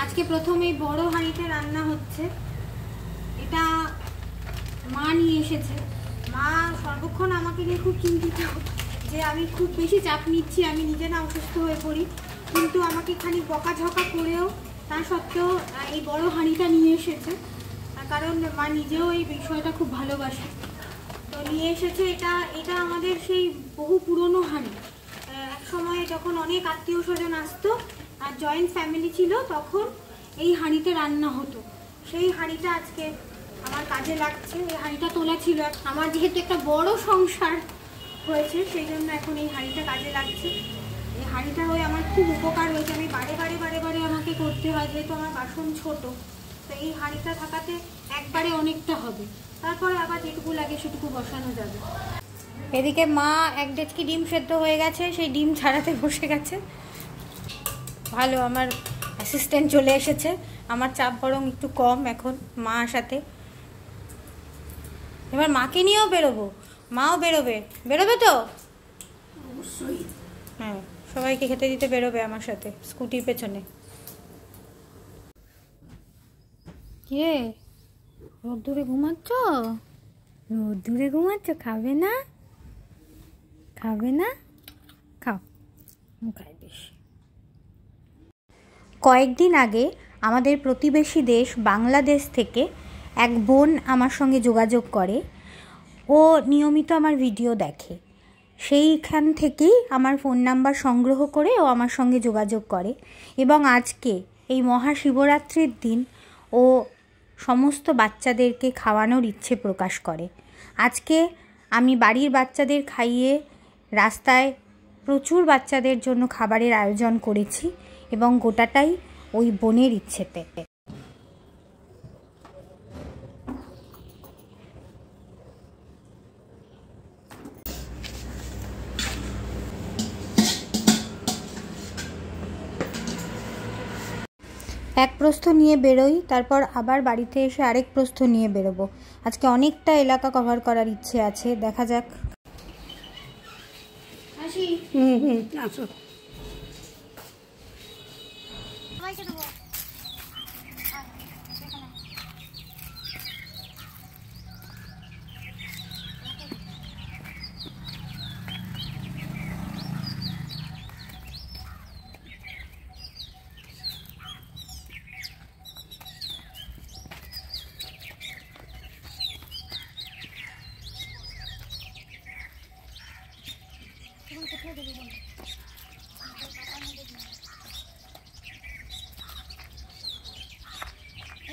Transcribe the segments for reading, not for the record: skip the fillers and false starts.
আজকে প্রথম এই বড় হাঁড়িতে রান্না হচ্ছে। এটা মা নিয়ে এসেছে। মা সর্বক্ষণ আমাকে নিয়ে খুব চিন্তিত যে আমি খুব বেশি চাপ নিচ্ছি, আমি নিজে না অসুস্থ হয়ে পড়ি, কিন্তু আমাকে খানিক বকাঝকা করেও তা সত্ত্বেও এই বড় হাঁড়িটা নিয়ে এসেছে, কারণ মা নিজেও এই বিষয়টা খুব ভালোবাসে। তো নিয়ে এসেছে এটা। এটা আমাদের সেই বহু পুরনো হাঁড়ি। এক সময় যখন অনেক আত্মীয় স্বজন আসতো আর জয়েন্ট ফ্যামিলি ছিল, তখন এই হাঁড়িতে রান্না হতো। সেই হাঁড়িটা আজকে আমার কাজে লাগছে। এই হাঁড়িটা তোলা ছিল। আমার যেহেতু একটা বড় সংসার হয়েছে, সেই জন্য এখন এই হাঁড়িটা কাজে লাগছে। এই হাঁড়িটা হয়ে আমার খুব উপকার হয়েছে। আমি বারে বারে আমাকে করতে হয়, যেহেতু আমার বাসন ছোট। তো এই হাঁড়িটা থাকাতে একবারে অনেকটা হবে, তারপরে আবার যেটুকু লাগে সেটুকু বসানো যাবে। এদিকে মা 1 ডেচকি ডিম সেদ্ধ হয়ে গেছে, সেই ডিম ছাড়াতে বসে গেছে। ভালো, আমার অ্যাসিস্ট্যান্ট চলে এসেছে। আমার চাপ বরং একটু কম এখন মা আসাতে। এবার মাকে নিয়েও বেরোবো, মাও বেরোবে তো অবশ্যই। হ্যাঁ, সবাইকে খেতে দিতে বেরোবে আমার সাথে স্কুটির পেছনে। কে রোদ্দুরে ঘুমাচ্ছ? রোদ্দুরে ঘুমাচ্ছ? খাবে না? খাও, খাই বেশি। কয়েকদিন আগে আমাদের প্রতিবেশী দেশ বাংলাদেশ থেকে এক বোন আমার সঙ্গে যোগাযোগ করে। ও নিয়মিত আমার ভিডিও দেখে, সেইখান থেকেই আমার ফোন নাম্বার সংগ্রহ করে ও আমার সঙ্গে যোগাযোগ করে। এবং আজকে এই মহাশিবরাত্রির দিন ও সমস্ত বাচ্চাদেরকে খাওয়ানোর ইচ্ছে প্রকাশ করে। আজকে আমি বাড়ির বাচ্চাদের খাইয়ে রাস্তায় প্রচুর বাচ্চাদের জন্য খাবারের আয়োজন করেছি, এবং গোটাটাই ওই বোনের ইচ্ছেতে। এক প্রস্থ নিয়ে বেরোই, তারপর আবার বাড়িতে এসে আরেক প্রস্থ নিয়ে বেরোবো। আজকে অনেকটা এলাকা কভার করার ইচ্ছে আছে, দেখা যাক। আসো।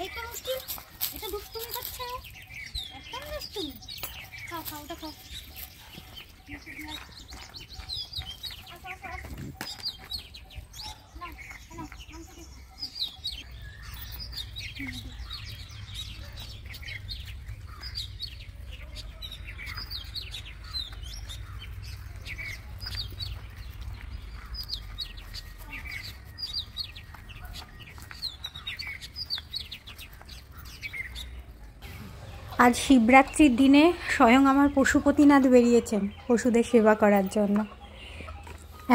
এই তো মুষ্টি, এটা দুষ্টুমি করছে, একদম দুষ্টুমি। খাও ওটা খাও। আজ শিবরাত্রির দিনে স্বয়ং আমার পশুপতিনাথ বেরিয়েছেন পশুদের সেবা করার জন্য।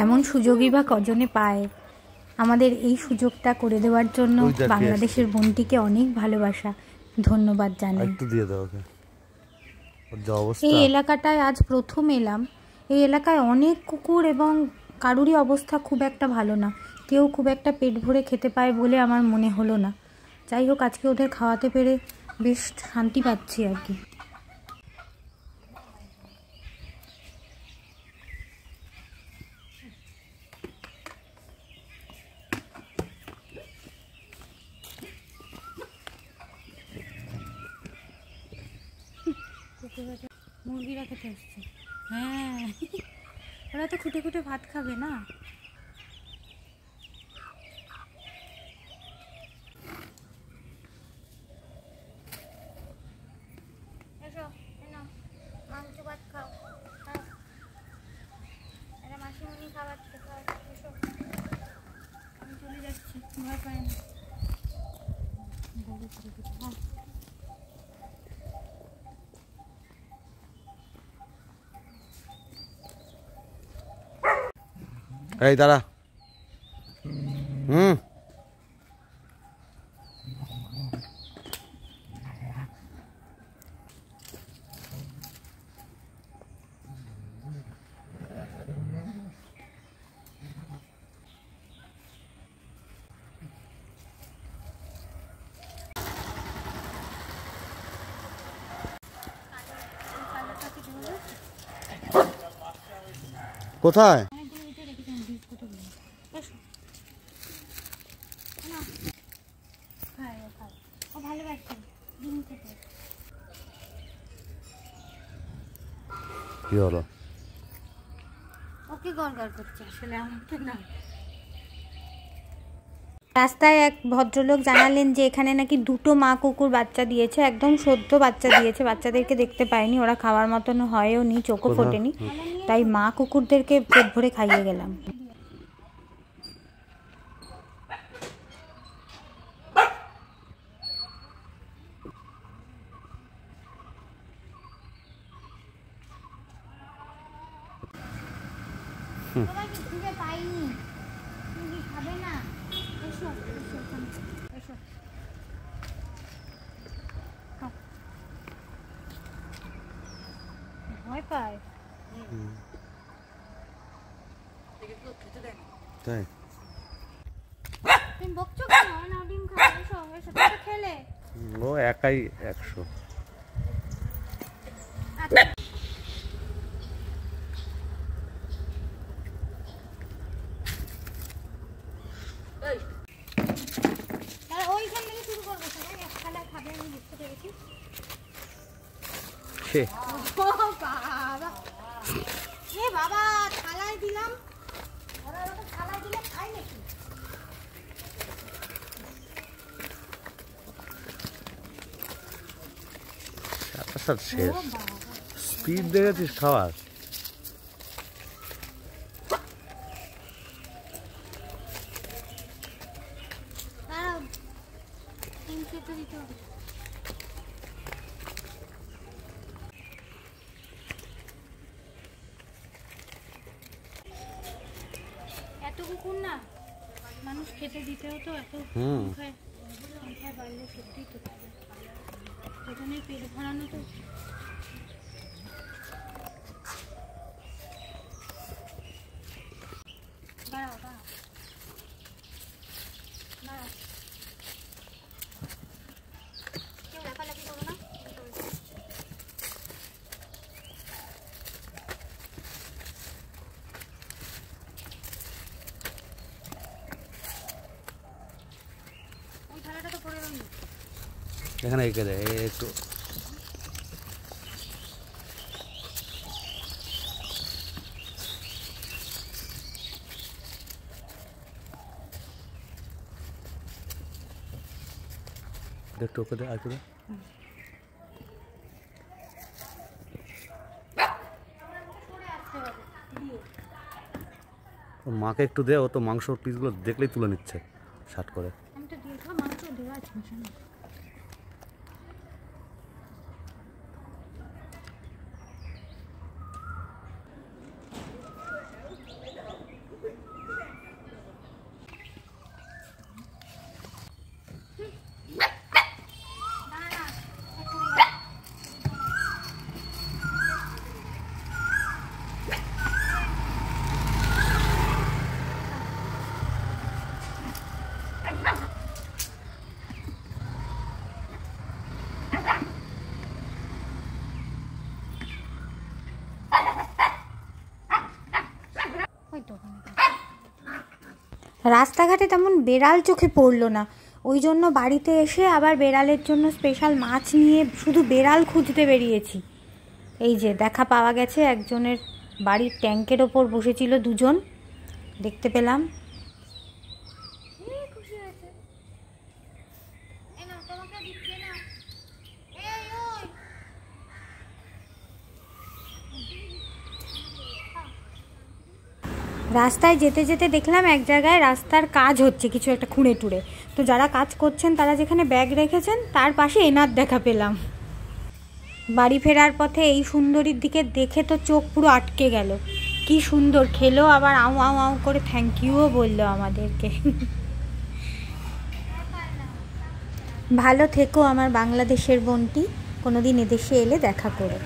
এমন সুযোগই বা কজনে পায়। আমাদের এই সুযোগটা করে দেওয়ার জন্য বাংলাদেশের বোনটিকে অনেক ভালোবাসা, ধন্যবাদ জানাই। এই এলাকাটায় আজ প্রথম এলাম। এই এলাকায় অনেক কুকুর, এবং কারুরই অবস্থা খুব একটা ভালো না। কেউ খুব একটা পেট ভরে খেতে পায় বলে আমার মনে হলো না। যাই হোক, আজকে ওদের খাওয়াতে পেরে বেশ শান্তি পাচ্ছি আর কি। মুরগিরা খেতে আসছে। হ্যাঁ, ওরা তো খুঁটে খুঁটে ভাত খাবে না। আমি চলে যাচ্ছি, ভয় পাই না। এই দাঁড়া। কোথায়? কি হলো? ওকে গড়গড় করছে আসলে, আমাকে না। রাস্তায় এক ভদ্রলোক জানালেন যে এখানে নাকি 2টো মা কুকুর বাচ্চা দিয়েছে, একদম সদ্য বাচ্চা দিয়েছে। বাচ্চাদেরকে দেখতে পাইনি, ওরা খাওয়ার মতন হয়ও নি, চোখও ফোটেনি, তাই মা কুকুরদেরকে পেট ভরে খাইয়ে গেলাম। ভয় পায় তাই? তুমি বকছো কেন? না ডিম খাও, এসো এসো, তুমি খেলে। ও একাই 100। ওইখান থেকে শুরু করবো, সবাই এক থালায় খাবে, আমি বুঝতে পেরেছি। এ বাবা, থালায় দিলাম, ওরা ওরকম থালায় দিলে খায় নাকি? শেষ স্পিড দেখেছিস খাওয়ার? এত কুকুর না মানুষ খেতে দিতে হতো, এত সংখ্যায় বাড়লে সত্যি তো সেখানে পেট ভরানো তো। দাঁড়াও দাঁড়াও দাঁড়াও, কেউ লাফালাফি করো না। ওই থালাটা তো পড়ে রইল, এখানে এঁকে দেয় একটু। একটু ওকে দে, আর একটু দে। মাকে একটু দে, ও তো মাংসর পিসগুলো দেখলেই তুলে নিচ্ছে শার্ট করে। আমি তো দিয়ে মাংস দেওয়া আছে। রাস্তাঘাটে তেমন বেড়াল চোখে পড়লো না, ওই জন্য বাড়িতে এসে আবার বেড়ালের জন্য স্পেশাল মাছ নিয়ে শুধু বেড়াল খুঁজতে বেরিয়েছি। এই যে দেখা পাওয়া গেছে, একজনের বাড়ির ট্যাঙ্কের ওপর বসেছিল দুজন, দেখতে পেলাম। রাস্তায় যেতে যেতে দেখলাম এক জায়গায় রাস্তার কাজ হচ্ছে, কিছু একটা খুঁড়ে টুড়ে, তো যারা কাজ করছেন তারা যেখানে ব্যাগ রেখেছেন তার পাশে এনার দেখা পেলাম। বাড়ি ফেরার পথে এই সুন্দরীর দিকে দেখে তো চোখ পুরো আটকে গেল, কি সুন্দর খেলো, আবার আউ আউ আউ করে থ্যাংক ইউও বললো আমাদেরকে। ভালো থেকো আমার বাংলাদেশের বোনটি, কোনোদিন এদেশে এলে দেখা করো।